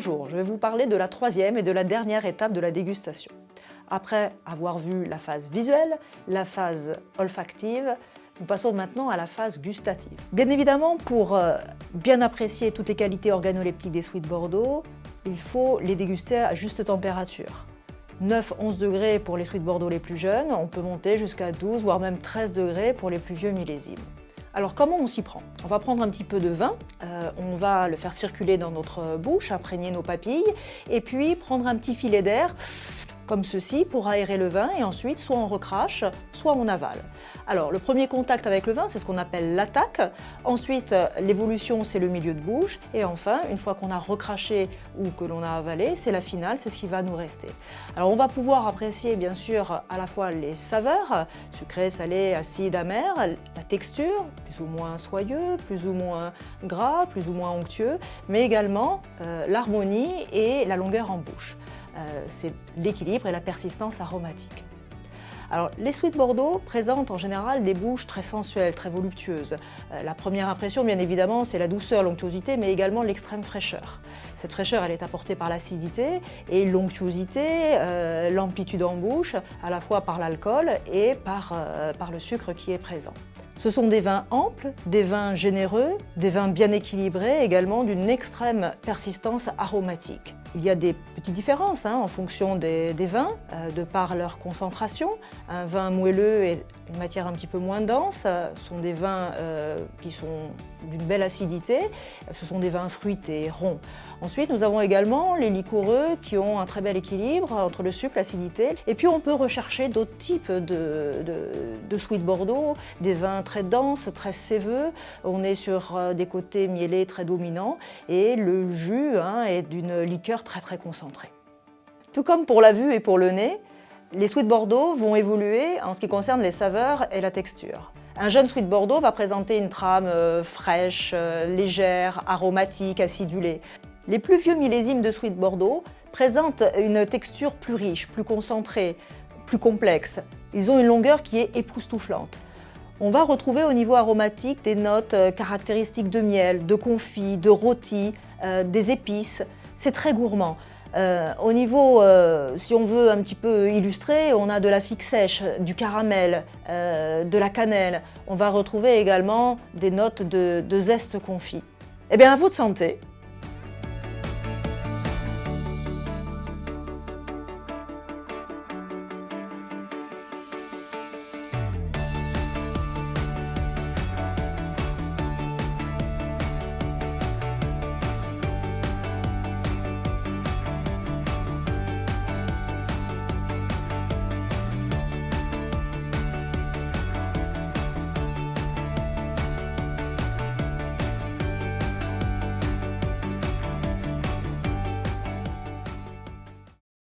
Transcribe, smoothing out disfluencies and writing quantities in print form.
Bonjour, je vais vous parler de la troisième et de la dernière étape de la dégustation. Après avoir vu la phase visuelle, la phase olfactive, nous passons maintenant à la phase gustative. Bien évidemment, pour bien apprécier toutes les qualités organoleptiques des Sweet Bordeaux, il faut les déguster à juste température. 9-11 degrés pour les Sweet Bordeaux les plus jeunes, on peut monter jusqu'à 12 voire même 13 degrés pour les plus vieux millésimes. Alors comment on s'y prend? On va prendre un petit peu de vin, on va le faire circuler dans notre bouche, imprégner nos papilles, et puis prendre un petit filet d'air, comme ceci, pour aérer le vin, et ensuite soit on recrache, soit on avale. Alors le premier contact avec le vin, c'est ce qu'on appelle l'attaque, ensuite l'évolution, c'est le milieu de bouche, et enfin, une fois qu'on a recraché ou que l'on a avalé, c'est la finale, c'est ce qui va nous rester. Alors on va pouvoir apprécier bien sûr à la fois les saveurs, sucré, salé, acide, amer, la texture, plus ou moins soyeux, plus ou moins gras, plus ou moins onctueux, mais également l'harmonie et la longueur en bouche. C'est l'équilibre et la persistance aromatique. Alors, les Sweet Bordeaux présentent en général des bouches très sensuelles, très voluptueuses. La première impression, bien évidemment, c'est la douceur, l'onctuosité, mais également l'extrême fraîcheur. Cette fraîcheur, elle est apportée par l'acidité et l'onctuosité, l'amplitude en bouche, à la fois par l'alcool et par le sucre qui est présent. Ce sont des vins amples, des vins généreux, des vins bien équilibrés, également d'une extrême persistance aromatique. Il y a des petites différences en fonction des vins, de par leur concentration. Un vin moelleux est une matière un petit peu moins dense, sont des vins qui sont d'une belle acidité, ce sont des vins fruités, ronds. Ensuite, nous avons également les liquoreux qui ont un très bel équilibre entre le sucre, l'acidité. Et puis on peut rechercher d'autres types de Sweet Bordeaux, des vins très denses, très séveux. On est sur des côtés miellés très dominants et le jus est d'une liqueur très concentrée. Tout comme pour la vue et pour le nez, les Sweet Bordeaux vont évoluer en ce qui concerne les saveurs et la texture. Un jeune Sweet Bordeaux va présenter une trame fraîche, légère, aromatique, acidulée. Les plus vieux millésimes de Sweet Bordeaux présentent une texture plus riche, plus concentrée, plus complexe. Ils ont une longueur qui est époustouflante. On va retrouver au niveau aromatique des notes caractéristiques de miel, de confit, de rôti, des épices. C'est très gourmand. Au niveau, si on veut un petit peu illustrer, on a de la figue sèche, du caramel, de la cannelle. On va retrouver également des notes de zeste confit. Eh bien, à votre santé!